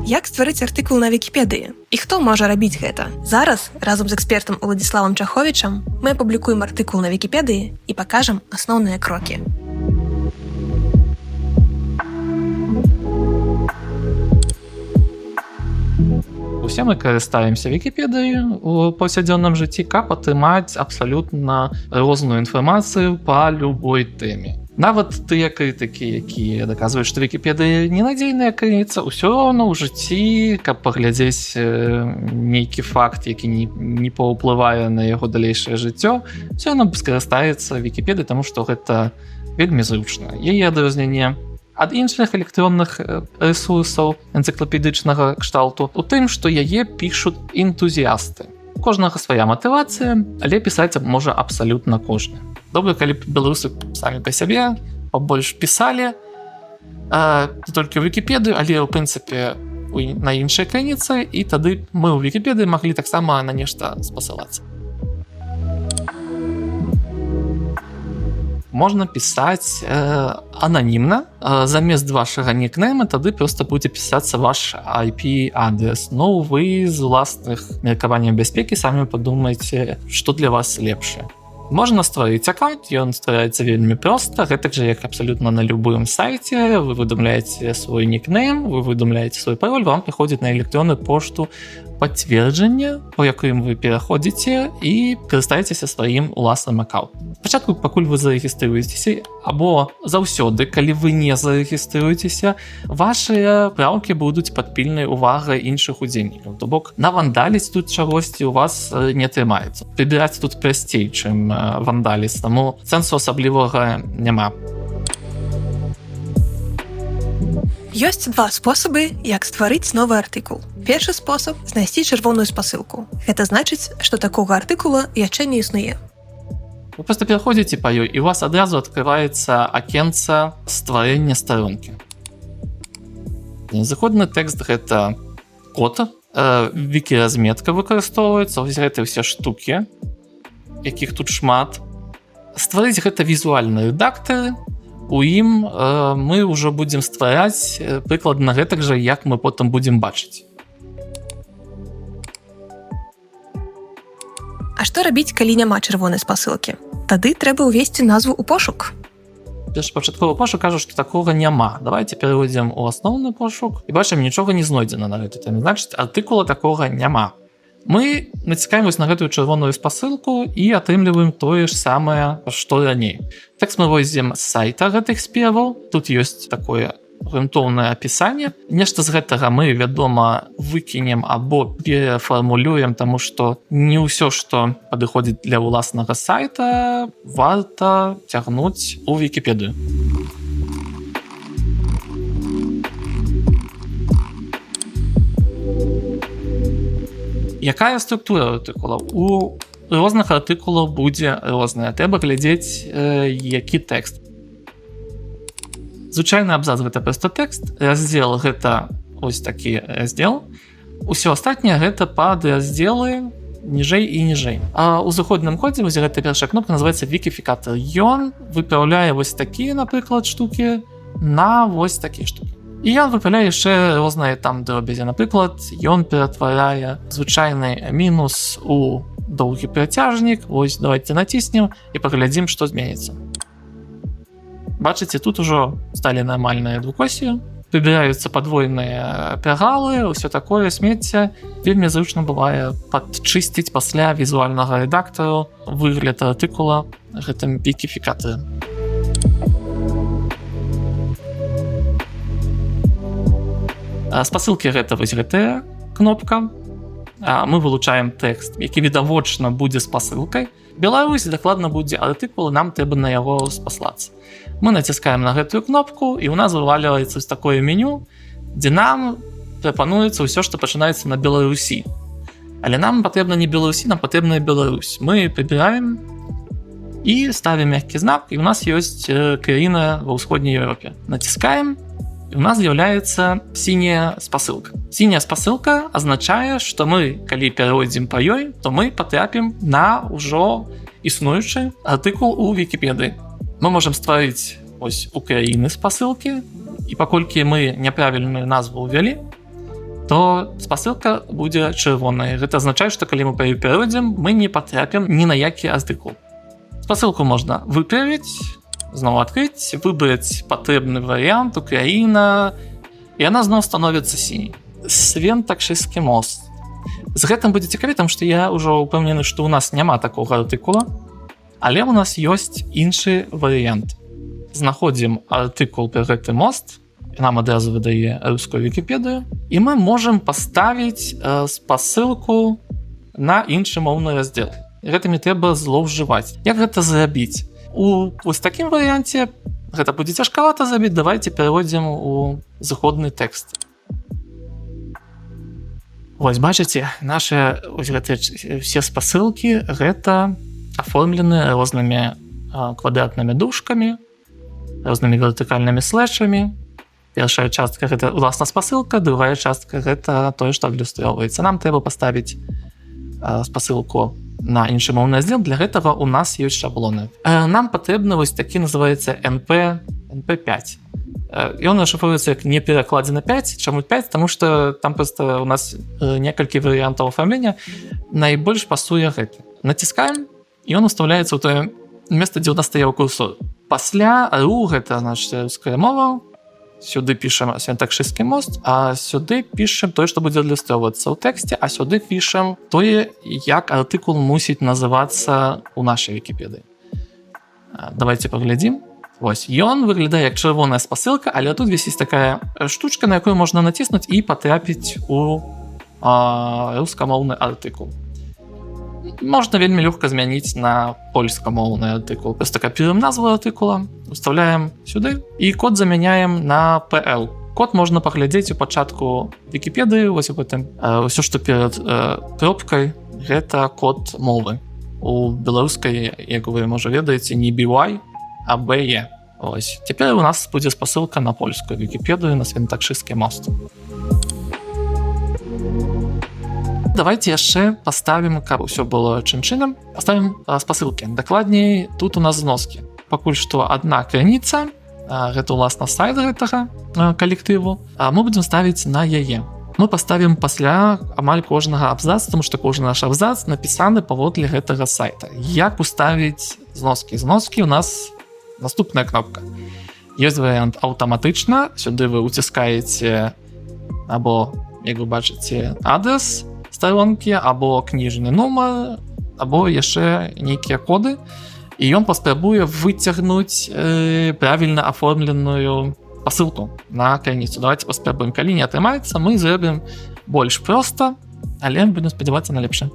Як стварыць артыкул на Вікіпедыі? І хто можа рабіць гэта? Зараз, разам з экспертам Уладзіславам Чаховічам, мы апублікуем артыкул на Вікіпедыі і пакажам асноўныя крокі. Усе мы карыстаемся Вікіпедыяй у паўсядзённым жыцці, каб атрымаць абсалютна розную інфармацыю па любой тэме. Нават тыя крытыкі, якія даказваюць, што Вікіпедыя ненадзейная крыніца, ўсё роўна ў жыцці, каб паглядзець нейкі факт, які не паўплывае на яго далейшае жыццё, ўсё роўна скарыстаецца Вікіпедыяй, таму што гэта вельмі зручна. Яе адрозненне ад іншых электронных рэсурсаў энцыклапедычнага кшталту у тым, што яе пішуць энтузіасты. У кожнага свая матывацыя, але пісаць можа абсалютна кожны. Добра, калі б беларусы самі па сябе пабольш пісалі толькі ў Вікіпедыю, але ў прынцыпе на іншай крыніцы, і тады мы ў Вікіпедыі маглі таксама на нешта спасылацца. Можна пісаць ананімна, замест вашага нікнейма тады проста будзе пісацца ваш IP-адрес. Ну, вы з уласных меркаванняў бяспекі самі падумайце, што для вас лепшае. Можна стварыць аккаунт, ён ствараецца вельмі проста, гэтак жа як абсалютна на любым сайце. Вы выдумляеце свой нікнейм, вы выдумляеце свой пароль, вам прыходзіць на электронную пошту пацверджанне, по якім вы пераходзіце і карыстаецеся сваім уласным аккаунтам. Спачатку, пакуль вы зарэгіструецеся, або заўсёды, калі вы не зарэгіструецеся, вашыя праўкі будуць пад пільнай увагай іншых удзельнікаў. То бок, навандаліць тут чагосьці у вас не атрымаецца. Прыбіраць тут прасцей, чым вандаліць, таму сэнсу асаблівага няма. Ёсць два спосабы, як стварыць новы артыкул. Першы спосаб – знайсці чырвоную спасылку. Гэта значыць, што такога артыкула яшчэ не існуе. Вы проста пераходзіце па ёй, і у вас адразу адкрываецца акенца стварэння старонкі. Незаходны тэкст – гэта код, вікі-разметка выкарыстоўваецца, вось гэта ўсе штукі, якіх тут шмат. Стварыць гэта візуальны рэдактар, у ім мы ўжо будзем ствараць прыкладна гэтак жа, як мы потым будзем бачыць. А што рабіць, калі няма чырвонай спасылкі? Тады трэба ўвесці назву ў пошук. Першапачатковы пошук кажа, што такога няма. Давайте перайдзем у асноўны пошук і бачым, нічога не знойдзена на гэтай тэме. Значыць, артыкула такога няма. Мы націскаем вось на гэтую чырвоную спасылку і атрымліваем тое ж самае, што раней. Тэкст мы возьмем з сайта гэтых спеваў. Тут ёсць такое грунтоўнае апісанне. Нешта з гэтага мы, вядома, выкінем або перафармулюем, таму што не ўсё, што падыходзіць для ўласнага сайта, варта цягнуць у Вікіпедыю. Якая структура артыкулаў? У розных артыкулаў будзе розная. Трэба глядзець, які тэкст. Звычайны абзац – гэта проста тэкст, раздзел – гэта ось такі раздзел. Усё астатняе – гэта падраздзелы ніжэй і ніжэй. А ў заходным кодзе вось гэта першая кнопка называецца вікіфікатор. Ён выпраўляе вось такія, напрыклад, штукі на вось такія штукі. І ён выпраўляе яшчэ розныя там дробязі. Напрыклад, ён ператварае звычайны мінус у доўгі працяжнік. Вось давайте націснем і паглядзім, што зменіцца. Бачыце, тут ужо сталі нармальныя двукосі, выбіраюцца падвойныя пягалы, ўсё такое смецце. Вельмі зручна бывае падчысціць пасля візуальнага рэдактару выгляд артыкула гэтым вікіфікатарам. Спасылкі гэта вось гэтая кнопка. Мы вылучаем тэкст, які відавочна будзе спасылкай. Беларусь дакладна будзе артыкул, нам трэба на яго спаслацца. Мы націскаем на гэтую кнопку, і ў нас вываливаецца такое меню, дзе нам прапануецца ўсё, што пачынаецца на Беларусі. Але нам патрэбна не Беларусі, нам патрэбна Беларусь. Мы прыбіраем і ставім мяккі знак, і ў нас ёсць краіна ва ўсходняй Еўропе. Націскаем, і ў нас з'яўляецца сіняя спасылка. Сіняя спасылка азначае, што мы, калі перайдзем па ёй, то мы патрапім на ўжо існуючы артыкул у Вікіпедыі. Мы можам стварыць ось Украіны спасылкі і паколькі мы няправільную назву ўвялі, то спасылка будзе чырвоная. Гэта азначае, што калі мы па ёй перайдзем, мы не патрапім ні на які артыкул. Спасылку можна выправіць, зноў адкрыць, выбраць патрэбны варыянт, Украіна, і яна зноў становіцца сіняй. Свентакшыскі мост. З гэтым будзе цікавей, таму што я ўжо ўпэўнены, што ў нас няма такога артыкула, але ў нас ёсць іншы варыянт. Знаходзім артыкул пра гэты мост, нам адразу выдае рускую Вікіпедыю, і мы можам паставіць спасылку на іншы моўны раздзел. Гэтымі трэба злоўжываць. Як гэта зрабіць? У вось такім варыянце гэта будзе цяжкавата зрабіць, давайце перайдзем у зыходны тэкст. Вось, бачыце, нашы ўсе спасылкі гэта аформлены рознымі квадратнымі дужкамі, рознымі вертыкальнымі слэшамі. Першая частка гэта уласна спасылка, другая частка гэта тое, што адлюстроўваецца. Нам трэба паставіць спасылку на іншы моўны раздзел. Для гэтага у нас ёсць шаблоны. Нам патрэбны вось такі называецца NP5. Ён расшыфруецца як не перакладзена 5. Чаму 5? Таму што там проста у нас некалькі варыянтаў афармлення. Найбольш пасуе гэты. Націскаем, і ён устаўляецца ў тое месца, дзе ў нас стаяў курсор. Пасля ру гэта наша руская мова. Сюды пішам свентакшыскі мост, а сюды пішам тое, што будзе адлюстроўвацца ў тэксце, а сюды пішам тое, як артыкул мусіць называцца ў нашай Вікіпедыі. Давайте паглядзім. Вось, ён выглядае як чырвоная спасылка, але тут вісіць такая штучка, на якую можна націснуць і патрапіць у рускамоўны артыкул. Можна вельмі лёгка змяніць на польскамоўны артыкул. Просто капіруем назву артыкула, уставляем сюды і код замяняем на PL. Код можна паглядзець у пачатку Вікіпедыі, вось у гэтым. Усё, што перад кропкай, гэта код мовы. У беларускай, як вы, можа, ведаеце, не BY, а BE. Ось. Цяпер у нас будзе спасылка на польскую Вікіпедыю на свентакшыскі мост. Давайте яшчэ паставім, каб усё было чын-чынам, паставім спасылкі. Дакладней, тут у нас зноскі. Пакуль што адна крыніца, гэта уласна сайт гэтага калектыву, а мы будзем ставіць на яе. Мы паставім пасля амаль кожнага абзаца, тому што кожны наш абзац напісаны паводле гэтага сайта. Як уставіць зноскі? Зноскі у нас наступная кнопка. Ёсць варыянт аўтаматычна, сюды вы уціскаеце або, як вы бачыце, адрес старонкі, або кніжны нумар, або яшчэ нейкія коды, і ён паспрабуе выцягнуць правільна аформленую пасылку на крыніцу. Давайте паспрабуем. Калі не атрымаецца, мы зробім больш проста, але будем спадзявацца на лепшае.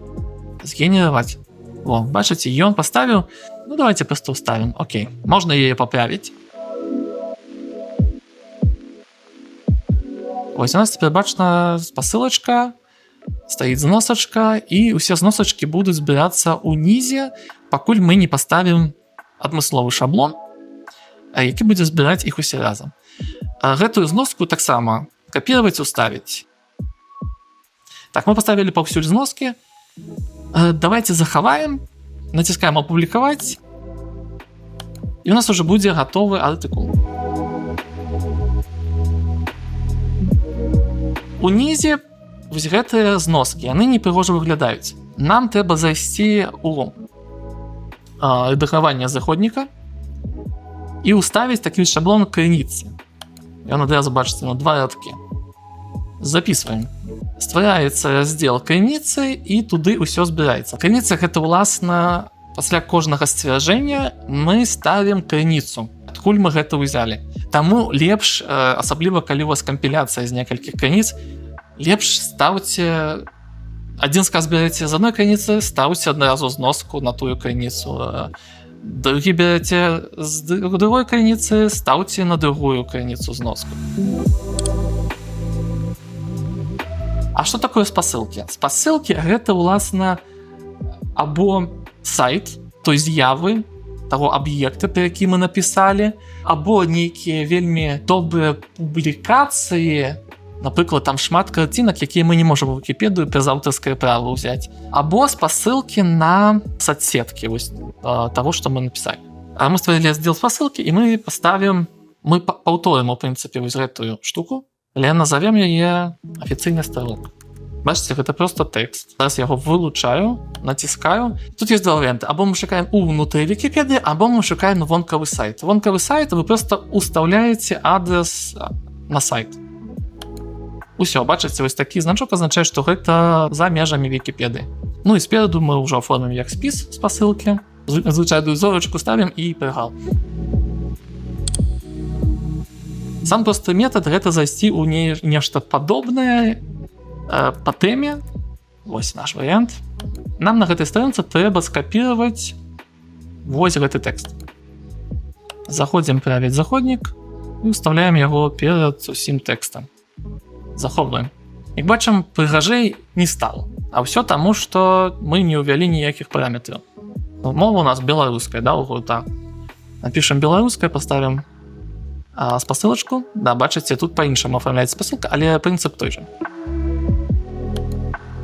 Згенераваць. О, бачыце, ён паставіў. Ну, давайте просто уставім. Окей. Можна яе паправіць. Ось у нас цяпер бачна спасылачка, стаіць зносачка, і ўсе зносачкі будуць збірацца ўнізе, пакуль мы не паставім адмысловы шаблон, які будзе збіраць іх усе разам. Гэтую зноску таксама капіраваць, уставіць. Так, мы паставілі паўсюль зноскі. Давайте захаваем, націскаем апублікаваць, і у нас уже будзе гатовы артыкул. Унізе вось гэтыя зноскі, яны непрыгожа выглядаюць. Нам трэба зайсці ў рэдагаванне заходніка і ўставіць такі шаблон крыніцы. Ён адразу бачыце на 2 радкі. Записываем. Ствараецца раздзел крыніцы і туды ўсё збіраецца. Крыніца гэта уласна пасля кожнага сцвярджэння мы ставім крыніцу. Адкуль мы гэта ўзялі. Таму лепш, асабліва калі у вас кампіляцыя з некалькіх крыніц, лепш ставце адзін сказ береце з адной крыніцы, ставце адразу зноску на тую крыніцу. Другі береце з другой крыніцы, ставце на другую крыніцу зноску. А што такое спасылкі? Спасылкі гэта уласна або сайт той з'явы таго аб'екта, пра які мы напісалі, або нейкія вельмі добрыя публікацыі, напрыклад, там шмат карцінак, якія мы не можам у Вікіпедыю праз аўтарскае права ўзяць, або спасылкі на соцсеткі вось таго, што мы напісалі. А мы стварылі раздзел спасылкі, і мы паставім мы паўторым, у прынцыпе, вось гэтую штуку, але назовем яе афіцыйнай старонкай. Бачыце, гэта просто тэкст. Зараз я яго вылучаю, націскаю. Тут ёсць два варыянты. Або мы шукаем унутры Вікіпедыі, або мы шукаем вонкавы сайт. Вонкавы сайт вы просто устаўляеце адрес на сайт. Усё, бачыце, вось такі значок азначае, што гэта за межамі Вікіпедыі. Ну і спераду мы ўжо оформім як спіс з пасылкі. Звычайную зорачку ставім і прыгал. Сам просты метад гэта зайсці ў нешта падобнае па тэме. Вось наш варыянт. Нам на гэтай старонцы трэба скапіраваць вось гэты тэкст. Заходзім правіць заходнік і ўстаўляем яго перад усім тэкстам. Захоўваем. Як бачым, прыгажэй не стала. А ўсё таму, што мы не ўвялі ніякіх параметраў. Мова у нас беларуская, да, у гурта. Напішам беларуская, паставім спасылачку. Да, бачыце, тут па-іншаму афармляецца спасылка, але прынцып той жа.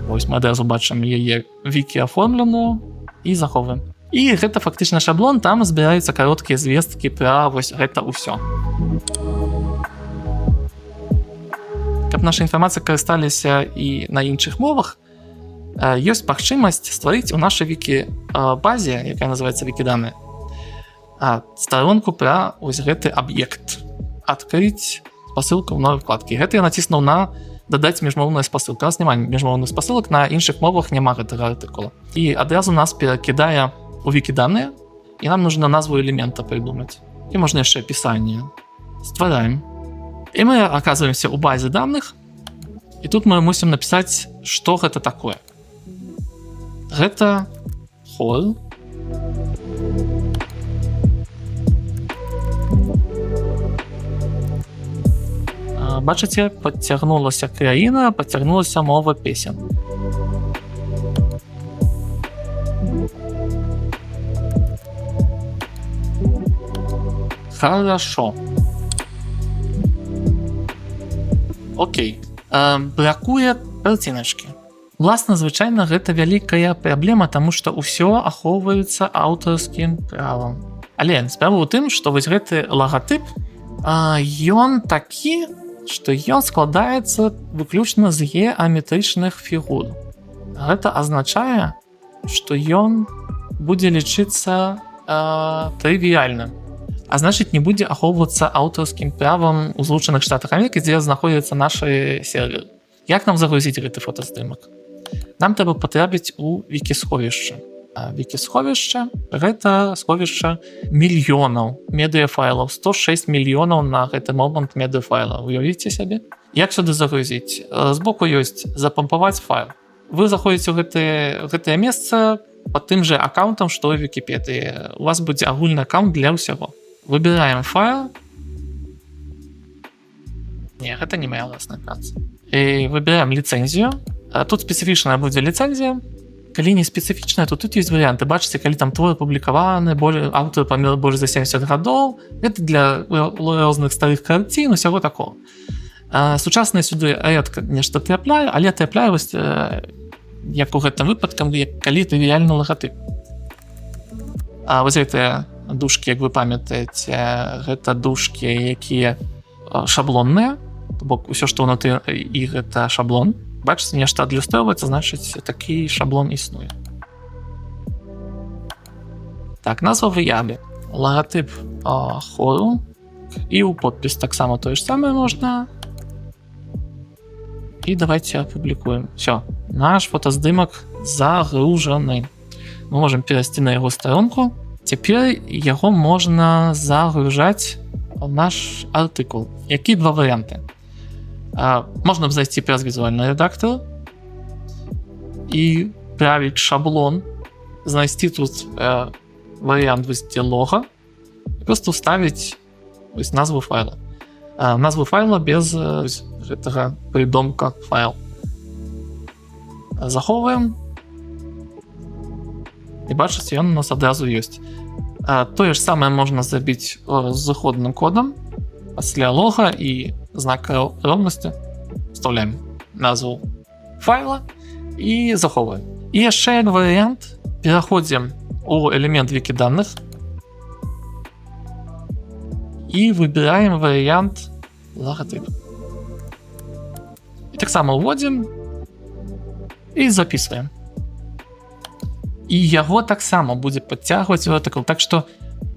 Вось мы адразу бачым яе вікі аформленую і захоўваем. І гэта фактычна шаблон, там збіраюцца кароткія звесткі пра вось гэта ўсё. Каб наша інфармацыя карысталіся і на іншых мовах, ёсць магчымасць стварыць у нашай вікі-базе, якая называецца вікіданыя, старонку пра вось гэты аб'ект. Адкрыць спасылку ў новай вкладкі. Гэта я націснуў на дадаць міжмоўную спасылку. У нас няма міжмоўных спасылак, на іншых мовах няма гэтага артыкула. І адразу нас перакідае у вікіданыя, і нам нужна назву элемента придумаць. І можна яшчэ апісанне. Ствараем. І мы аказваемся ў базе даных, і тут мы мусім напісаць, што гэта такое. Гэта хол. Бачыце, падцягнулася краіна, падцягнулася мова песен. Хорошо. Окей. Бракуе карціначкі. Уласна, звычайна, гэта вялікая праблема, таму што ўсё ахоўваецца аўтарскім правам. Але справа ў тым, што вось гэты лагатып, ён такі, што ён складаецца выключна з геаметрычных фігур. Гэта азначае, што ён будзе лічыцца трывіяльным. А значыць, не будзе ахоўвацца аўтарскім правам у Злучаных Штатах Амерыкі, дзе знаходзяцца нашы серверы. Як нам загрузіць гэты фотаздымак? Нам трэба патрапіць у вікісховішча. Вікісховішча – гэта сховішча мільёнаў медыафайлаў, 106 мільёнаў на гэты момант медыафайлаў. Уявіце сябе? Як сюды загрузіць? Збоку ёсць запампаваць файл. Вы заходзіце ў гэтае месца па тым жа аккаунтам, што ў Вікіпедыі. У вас будзе агульны аккаунт для ўсяго. Выбіраем файл. Не, гэта не моя ўласная праца. І выбіраем ліцэнзію. Тут спецыфічная будзе ліцэнзія. Калі не спецыфічная, то тут ёсць варыянты. Бачыце, калі там твор апублікаваны, аўтар памёр больш за 70 гадоў, гэта для розных старых карцін, усяго такого. Сучасныя сюды рэдка нешта трапляе, але трапляе вось, як у гэтым выпадкам, калі трывіяльны лагатып. Вось гэтыя дужкі, як вы памятаеце, гэта дужкі, якія шаблонныя, бок усё, што ўнутры іх, гэта шаблон. Бачыце, нешта адлюстроўваецца, значыць, такі шаблон існуе. Так, назва выявы. Лагатып хору. І ў подпіс таксама тое ж самае можна. І давайте апублікуем. Всё, наш фотаздымак загружаны. Мы можам перайсці на яго старонку. Цяпер яго можна загружаць у наш артыкул. Які два варыянты? Можна зайсці праз візуальны рэдактар і правіць шаблон, знайсці тут варыянт дзе лога і просто ўставіць назву файла. Назву файла без гэтага прыдомка файл. Захоўваем. І бачыце, ён у нас адразу ёсць. Тое ж самае можна зрабіць з зыходным кодам. Пасля лога і знака роўнасці вставляем назву файла і захоўваем. І яшчэ як варыянт, пераходзім у элемент вікіданых і выбіраем варыянт лагатып. І таксама ўводзім і записываем. І яго таксама будзе падцягваць у артыкул, так што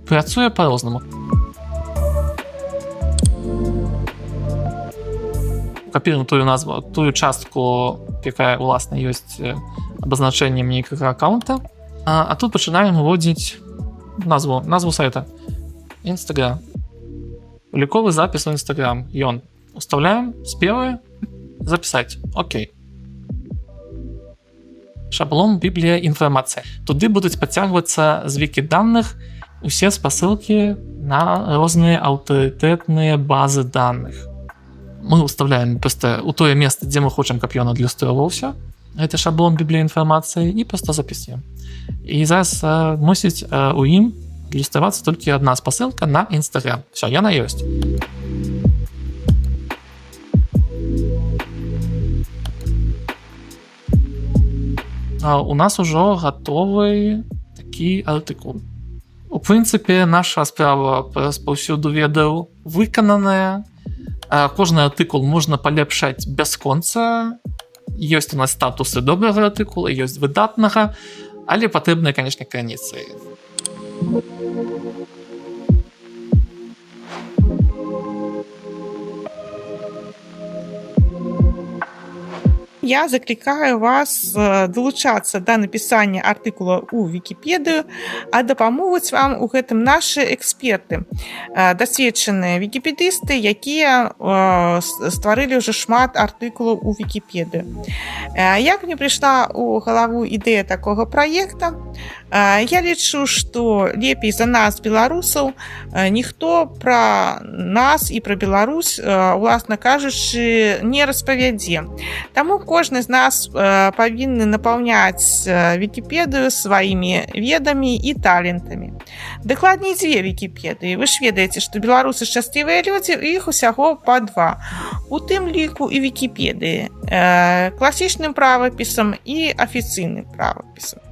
працуе па-рознаму. Капіруем тую назву, тую частку, якая уласна ёсць абазначэннем нейкага аккаунта, а тут пачынаем уводзіць назву сайта. Instagram. Уліковы запіс у Instagram. Ён. Уставляем, спевы, запісаць. Окей. Шаблон Біблія інфармацыя. Туды будуць падцягвацца з вікіданых усе спасылкі на розныя аўтарытэтныя базы даных. Мы уставляем проста у тое месца, дзе мы хочам, каб ён адлюстраваўся. Гэта шаблон Біблія інфармацыі і проста запісуем. І зараз мусіць у ім адлюстравацца толькі адна спасылка на Instagram. Всё, яна ёсць. У нас ужо гатовы такі артыкул. У прынцыпе, наша справа па распаўсюду ведаў выкананая. Кожны артыкул можна палепшаць бясконца. Ёсць у нас статусы добрага артыкула, ёсць выдатнага, але патрэбныя, канешне, граніцы. Я закликаю вас долучаться до написания артикула у Википедию, а дапамогуць вам у гэтым наши эксперты, досведчаныя вікіпедысты, якія стварылі ўжо шмат артыкулаў у Википедию. Як мне пришла у галаву ідэя такого проекта, я лічу, што лепей за нас, беларусаў, ніхто пра нас і пра Беларусь, уласна кажучы, не распавядзе. Таму кожны з нас павінны напаўняць Вікіпедыю сваімі ведамі і талентамі. Дакладней, дзве Вікіпедыі. Вы ж ведаеце, што беларусы шчаслівыя людзі, іх усяго па два. У тым ліку і Вікіпедыі. Класічным правапісам і афіцыйным правапісам.